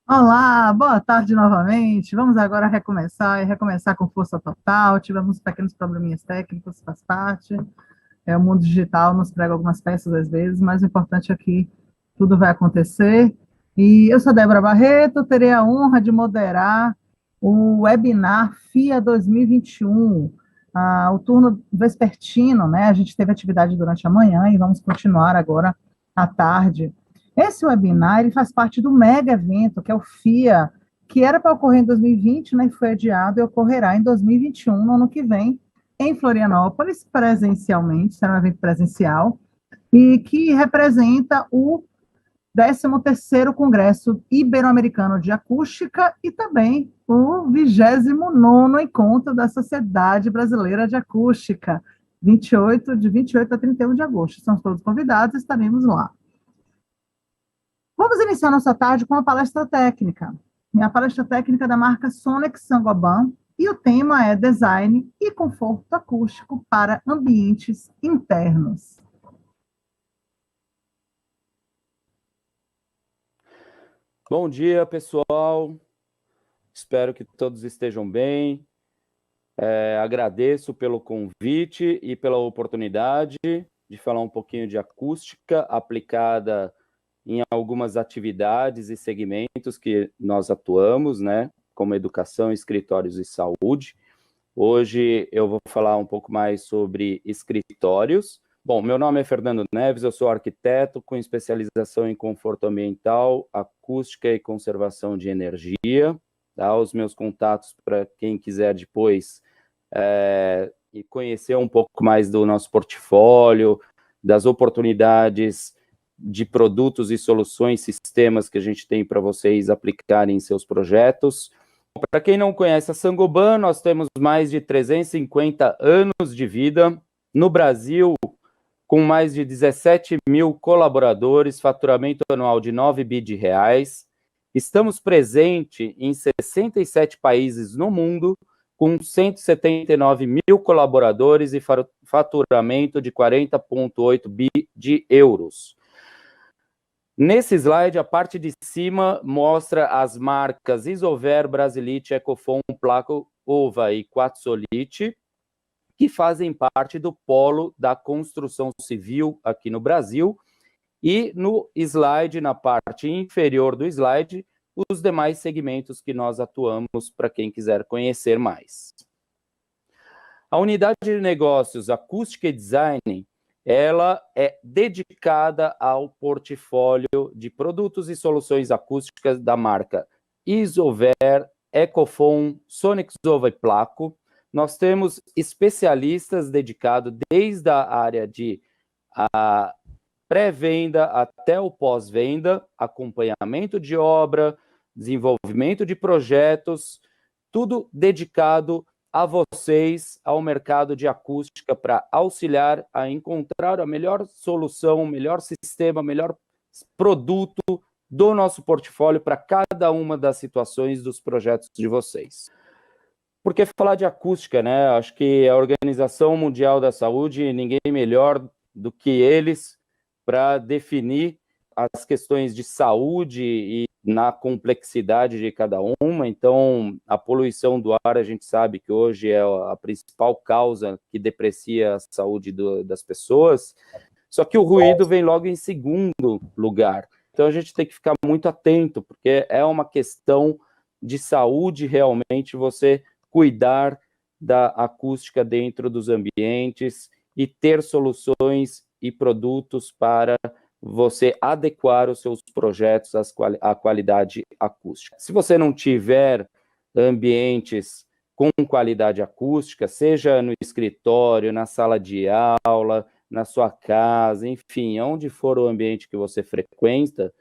Olá, boa tarde novamente. Vamos agora recomeçar e recomeçar com força total. Tivemos pequenos probleminhas técnicos, faz parte. O mundo digital nos prega algumas peças às vezes, mas o importante é que tudo vai acontecer. E eu sou Débora Barreto, terei a honra de moderar o webinar FIA 2021, o turno vespertino, né? A gente teve atividade durante a manhã e vamos continuar agora à tarde. Esse webinar ele faz parte do mega evento, que é o FIA, que era para ocorrer em 2020, né, e foi adiado e ocorrerá em 2021, no ano que vem, em Florianópolis, presencialmente, será um evento presencial, e que representa o 13º Congresso Ibero-Americano de Acústica e também o 29º Encontro da Sociedade Brasileira de Acústica, de 28 a 31 de agosto. São todos convidados, estaremos lá. Vamos iniciar nossa tarde com uma palestra técnica. A palestra técnica da marca Sonex Saint-Gobain, e o tema é Design e Conforto Acústico para Ambientes Internos. Bom dia, pessoal. Espero que todos estejam bem. Agradeço pelo convite e pela oportunidade de falar um pouquinho de acústica aplicada em algumas atividades e segmentos que nós atuamos, né, como educação, escritórios e saúde. Hoje eu vou falar um pouco mais sobre escritórios. Bom, meu nome é Fernando Neves, eu sou arquiteto com especialização em conforto ambiental, acústica e conservação de energia. Tá? Os meus contatos para quem quiser depois e conhecer um pouco mais do nosso portfólio, das oportunidades de produtos e soluções, sistemas que a gente tem para vocês aplicarem em seus projetos. Para quem não conhece a Saint-Gobain, nós temos mais de 350 anos de vida no Brasil, com mais de 17 mil colaboradores, faturamento anual de 9 bi de reais. Estamos presentes em 67 países no mundo, com 179 mil colaboradores e faturamento de 40,8 bi de euros. Nesse slide, a parte de cima mostra as marcas Isover, Brasilite, Ecofon, Placo, Ova e Quatsolite, que fazem parte do polo da construção civil aqui no Brasil. E no slide, na parte inferior do slide, os demais segmentos que nós atuamos para quem quiser conhecer mais. A unidade de negócios Acústica e Design, ela é dedicada ao portfólio de produtos e soluções acústicas da marca Isover, Ecofon, Sonex Ova e Placo. Nós temos especialistas dedicados desde a área de pré-venda até o pós-venda, acompanhamento de obra, desenvolvimento de projetos, tudo dedicado a vocês, ao mercado de acústica, para auxiliar a encontrar a melhor solução, o melhor sistema, o melhor produto do nosso portfólio para cada uma das situações dos projetos de vocês. Porque falar de acústica, né? Acho que a Organização Mundial da Saúde, ninguém melhor do que eles para definir as questões de saúde e na complexidade de cada uma. Então, a poluição do ar, a gente sabe que hoje é a principal causa que deprecia a saúde das pessoas, só que o ruído vem logo em segundo lugar. Então, a gente tem que ficar muito atento, porque é uma questão de saúde realmente você cuidar da acústica dentro dos ambientes e ter soluções e produtos para você adequar os seus projetos à qualidade acústica. Se você não tiver ambientes com qualidade acústica, seja no escritório, na sala de aula, na sua casa, enfim, onde for o ambiente que você frequenta,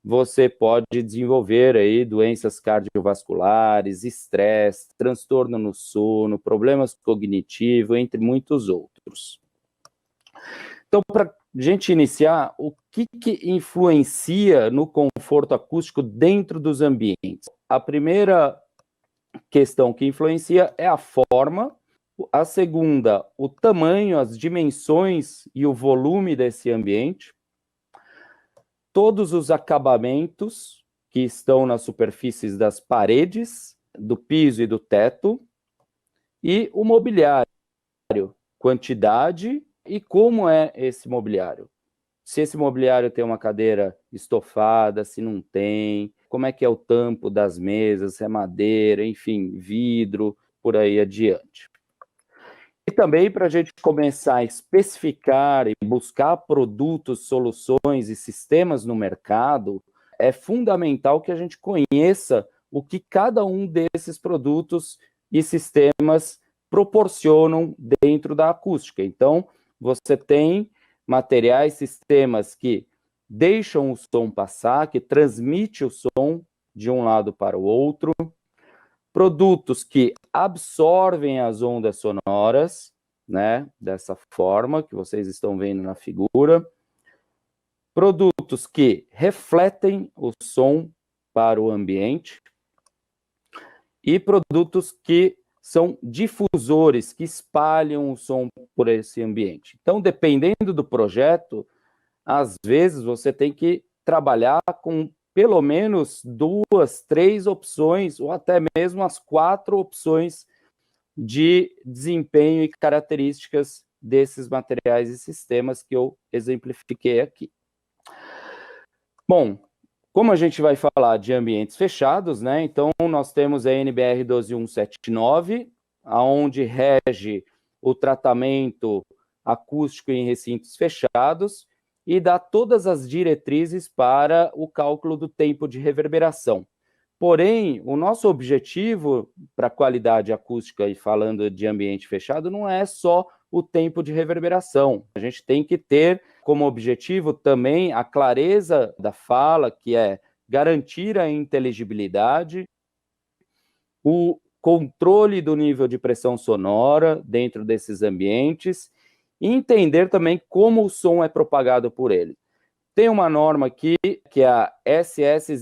você pode desenvolver aí doenças cardiovasculares, estresse, transtorno no sono, problemas cognitivos, entre muitos outros. Então, para a gente iniciar, o que influencia no conforto acústico dentro dos ambientes? A primeira questão que influencia é a forma, a segunda, o tamanho, as dimensões e o volume desse ambiente, todos os acabamentos que estão nas superfícies das paredes, do piso e do teto, e o mobiliário, quantidade e como é esse mobiliário. Se esse mobiliário tem uma cadeira estofada, se não tem, como é que é o tampo das mesas, se é madeira, enfim, vidro, por aí adiante. E também para a gente começar a especificar e buscar produtos, soluções e sistemas no mercado, é fundamental que a gente conheça o que cada um desses produtos e sistemas proporcionam dentro da acústica. Então, você tem materiais, sistemas que deixam o som passar, que transmite o som de um lado para o outro, produtos que absorvem as ondas sonoras, né, dessa forma que vocês estão vendo na figura, produtos que refletem o som para o ambiente e produtos que são difusores, que espalham o som por esse ambiente. Então, dependendo do projeto, às vezes você tem que trabalhar com pelo menos 2, 3 opções, ou até mesmo as 4 opções de desempenho e características desses materiais e sistemas que eu exemplifiquei aqui. Bom, como a gente vai falar de ambientes fechados, né? Então, nós temos a NBR 12179, aonde rege o tratamento acústico em recintos fechados e dá todas as diretrizes para o cálculo do tempo de reverberação. Porém, o nosso objetivo para a qualidade acústica, e falando de ambiente fechado, não é só o tempo de reverberação. A gente tem que ter como objetivo também a clareza da fala, que é garantir a inteligibilidade, o controle do nível de pressão sonora dentro desses ambientes e entender também como o som é propagado por ele. Tem uma norma aqui, que é a SS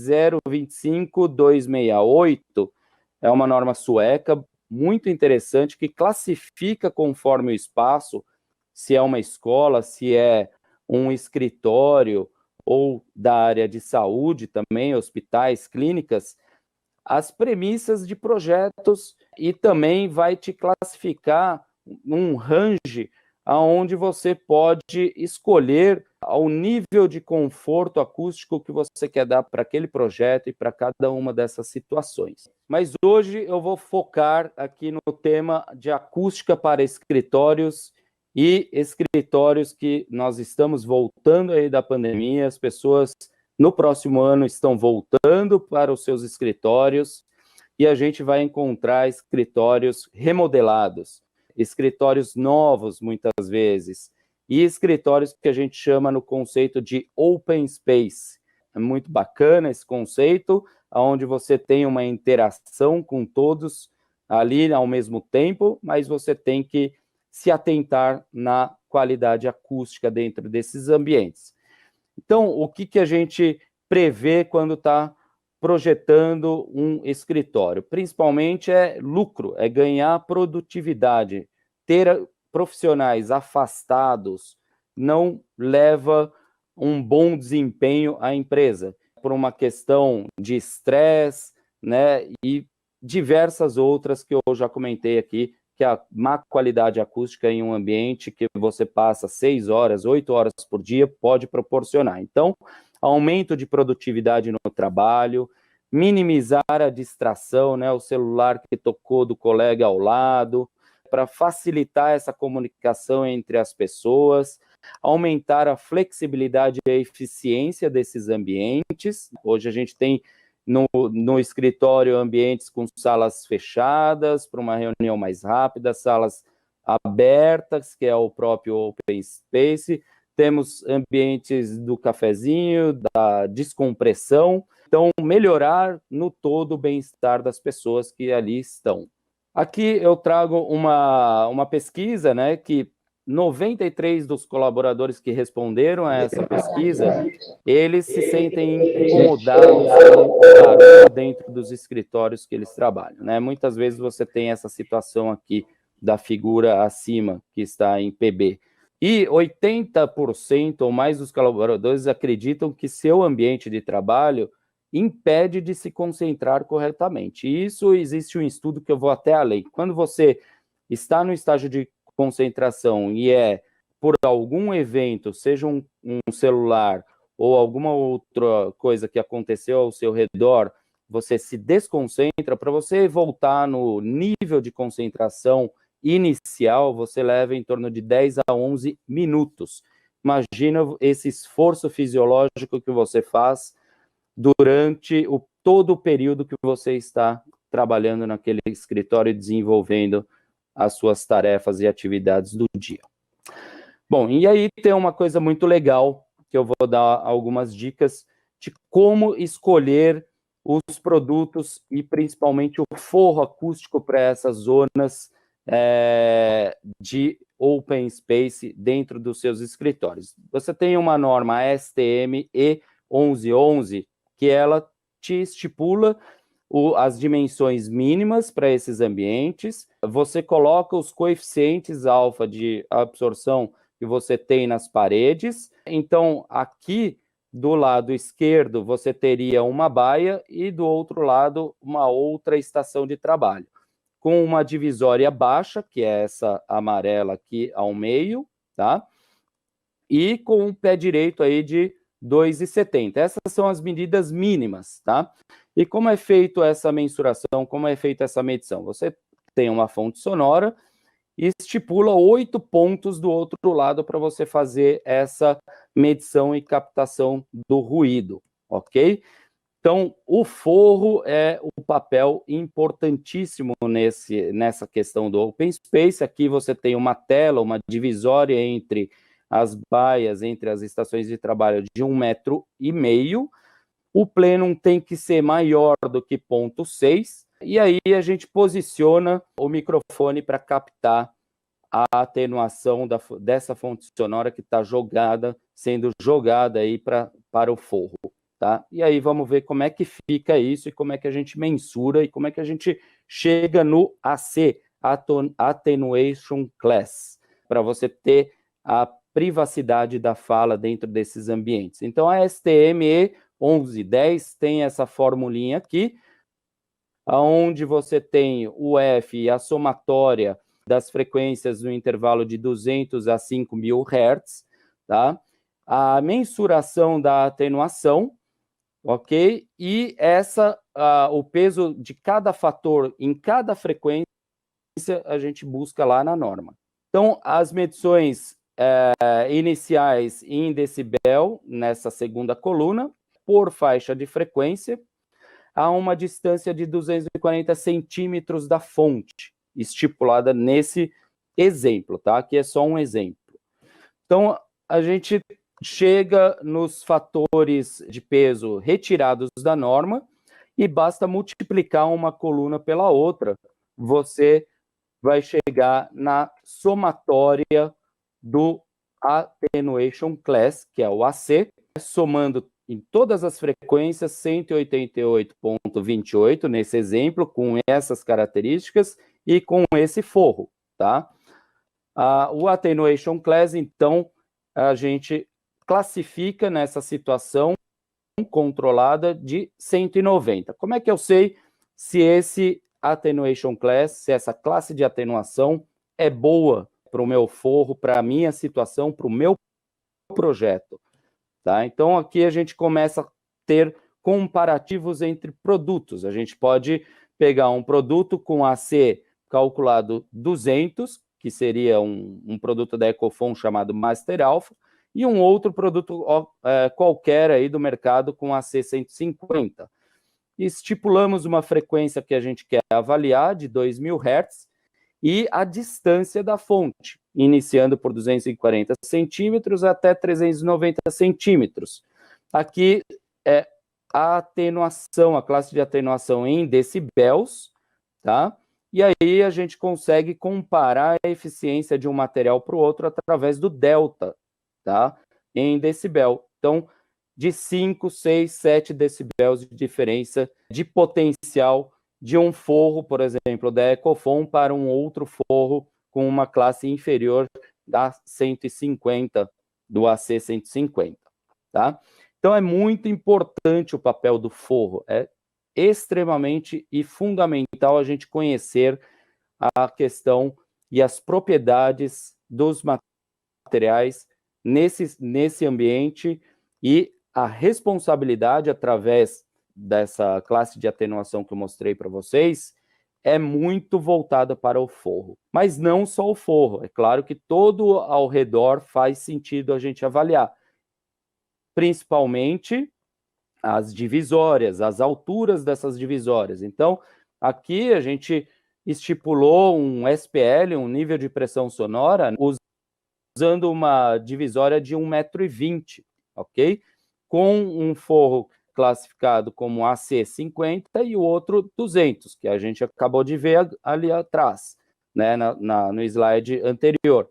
025268, é uma norma sueca, muito interessante, que classifica conforme o espaço, se é uma escola, se é um escritório, ou da área de saúde também, hospitais, clínicas, as premissas de projetos e também vai te classificar um range aonde você pode escolher ao nível de conforto acústico que você quer dar para aquele projeto e para cada uma dessas situações. Mas hoje eu vou focar aqui no tema de acústica para escritórios e escritórios que nós estamos voltando aí da pandemia, as pessoas no próximo ano estão voltando para os seus escritórios e a gente vai encontrar escritórios remodelados, escritórios novos, muitas vezes, e escritórios que a gente chama no conceito de open space. É muito bacana esse conceito, onde você tem uma interação com todos ali ao mesmo tempo, mas você tem que se atentar na qualidade acústica dentro desses ambientes. Então, o que a gente prevê quando está projetando um escritório? Principalmente é lucro, é ganhar produtividade. Ter profissionais afastados não leva um bom desempenho à empresa, por uma questão de estresse, né, e diversas outras que eu já comentei aqui, que a má qualidade acústica em um ambiente que você passa 6 horas, 8 horas por dia pode proporcionar. Então, aumento de produtividade no trabalho, minimizar a distração, né, o celular que tocou do colega ao lado, para facilitar essa comunicação entre as pessoas, aumentar a flexibilidade e a eficiência desses ambientes. Hoje a gente tem no escritório ambientes com salas fechadas para uma reunião mais rápida, salas abertas, que é o próprio Open Space, temos ambientes do cafezinho, da descompressão, então melhorar no todo o bem-estar das pessoas que ali estão. Aqui eu trago uma pesquisa, né, que 93 dos colaboradores que responderam a essa pesquisa, eles se sentem incomodados com o barulho dentro dos escritórios que eles trabalham, né? Muitas vezes você tem essa situação aqui da figura acima, que está em PB. E 80% ou mais dos colaboradores acreditam que seu ambiente de trabalho impede de se concentrar corretamente. E isso existe um estudo que eu vou até além. Quando você está no estágio de concentração e é por algum evento, seja um celular ou alguma outra coisa que aconteceu ao seu redor, você se desconcentra, para você voltar no nível de concentração inicial, você leva em torno de 10 a 11 minutos. Imagina esse esforço fisiológico que você faz durante todo o período que você está trabalhando naquele escritório e desenvolvendo as suas tarefas e atividades do dia. Bom, e aí tem uma coisa muito legal, que eu vou dar algumas dicas de como escolher os produtos e principalmente o forro acústico para essas zonas de open space dentro dos seus escritórios. Você tem uma norma STM E1111, que ela te estipula as dimensões mínimas para esses ambientes, você coloca os coeficientes alfa de absorção que você tem nas paredes. Então, aqui do lado esquerdo, você teria uma baia e do outro lado, uma outra estação de trabalho, com uma divisória baixa, que é essa amarela aqui ao meio, tá? E com o pé direito aí de 2,70. Essas são as medidas mínimas, tá? E como é feito essa mensuração, como é feita essa medição? Você tem uma fonte sonora e estipula 8 pontos do outro lado para você fazer essa medição e captação do ruído, ok? Então, o forro é o papel importantíssimo nessa questão do open space. Aqui você tem uma tela, uma divisória entre as baias, entre as estações de trabalho de 1,5 metro. O plenum tem que ser maior do que 0,6. E aí a gente posiciona o microfone para captar a atenuação dessa fonte sonora que está sendo jogada aí para o forro. Tá? E aí vamos ver como é que fica isso e como é que a gente mensura e como é que a gente chega no AC, Attenuation Class, para você ter a privacidade da fala dentro desses ambientes. Então a STM E1110 tem essa formulinha aqui, onde você tem o F e a somatória das frequências no intervalo de 200 a 5.000 Hz, tá? A mensuração da atenuação, ok? E o peso de cada fator em cada frequência a gente busca lá na norma. Então, as medições iniciais em decibel, nessa segunda coluna, por faixa de frequência, a uma distância de 240 centímetros da fonte, estipulada nesse exemplo, tá? Aqui é só um exemplo. Então, a gente chega nos fatores de peso retirados da norma e basta multiplicar uma coluna pela outra, você vai chegar na somatória do Attenuation Class, que é o AC, somando em todas as frequências 188.28 nesse exemplo, com essas características e com esse forro, tá? O Attenuation Class, então, a gente classifica nessa situação controlada de 190. Como é que eu sei se esse Attenuation Class, se essa classe de atenuação é boa para o meu forro, para a minha situação, para o meu projeto? Tá? Então, aqui a gente começa a ter comparativos entre produtos. A gente pode pegar um produto com AC calculado 200, que seria um produto da Ecofon chamado Master Alpha, e um outro produto qualquer aí do mercado com AC150. Estipulamos uma frequência que a gente quer avaliar de 2.000 Hz e a distância da fonte, iniciando por 240 centímetros até 390 centímetros. Aqui é a atenuação, a classe de atenuação em decibéis, tá? E aí a gente consegue comparar a eficiência de um material para o outro através do delta, tá? Em decibel. Então, de 5, 6, 7 decibéis de diferença de potencial de um forro, por exemplo, da Ecofon para um outro forro com uma classe inferior da 150, do AC150, tá? Então, é muito importante o papel do forro, é extremamente e fundamental a gente conhecer a questão e as propriedades dos materiais nesse ambiente e a responsabilidade através dessa classe de atenuação que eu mostrei para vocês é muito voltada para o forro. Mas não só o forro, é claro que todo ao redor faz sentido a gente avaliar. Principalmente as divisórias, as alturas dessas divisórias. Então, aqui a gente estipulou um SPL, um nível de pressão sonora, usando uma divisória de 1,20 m, ok? Com um forro classificado como AC50 e o outro 200, que a gente acabou de ver ali atrás, né, no slide anterior.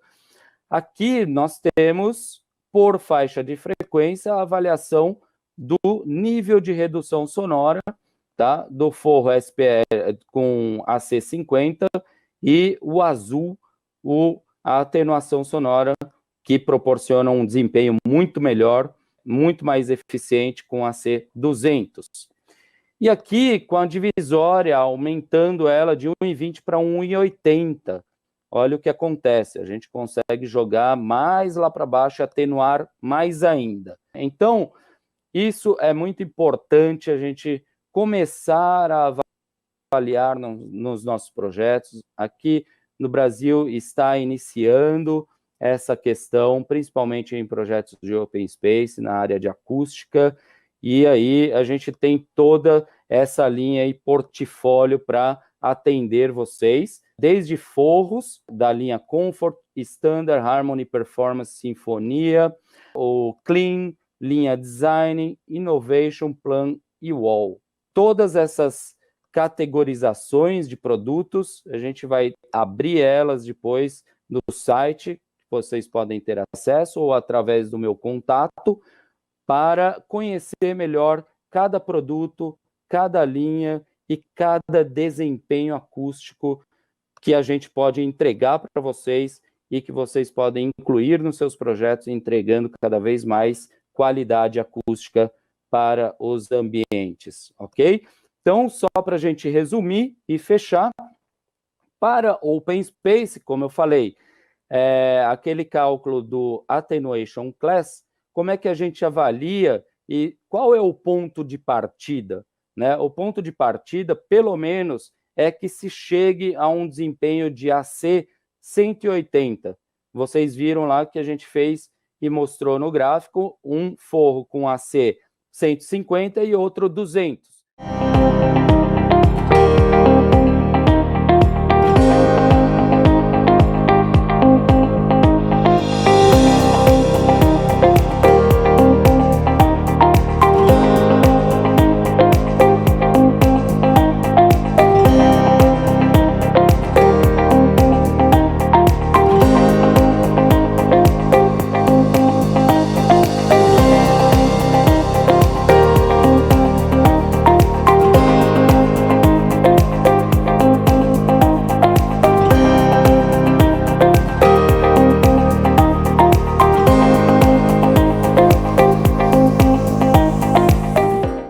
Aqui nós temos, por faixa de frequência, a avaliação do nível de redução sonora, tá, do forro SPL com AC50 e o azul, a atenuação sonora, que proporciona um desempenho muito melhor, muito mais eficiente com AC200. E aqui, com a divisória, aumentando ela de 1,20 para 1,80, olha o que acontece, a gente consegue jogar mais lá para baixo, atenuar mais ainda. Então, isso é muito importante a gente começar a avaliar nos nossos projetos. Aqui no Brasil está iniciando essa questão, principalmente em projetos de Open Space, na área de acústica, e aí a gente tem toda essa linha e portfólio para atender vocês, desde forros da linha Comfort, Standard, Harmony, Performance, Sinfonia, o Clean, linha Design, Innovation, Plan e Wall. Todas essas categorizações de produtos, a gente vai abrir elas depois no site, que vocês podem ter acesso, ou através do meu contato, para conhecer melhor cada produto, cada linha e cada desempenho acústico que a gente pode entregar para vocês e que vocês podem incluir nos seus projetos, entregando cada vez mais qualidade acústica para os ambientes, ok? Então, só para a gente resumir e fechar, para Open Space, como eu falei, aquele cálculo do Attenuation Class, como é que a gente avalia e qual é o ponto de partida, né? O ponto de partida, pelo menos, é que se chegue a um desempenho de AC 180. Vocês viram lá que a gente fez e mostrou no gráfico um forro com AC 150 e outro 200.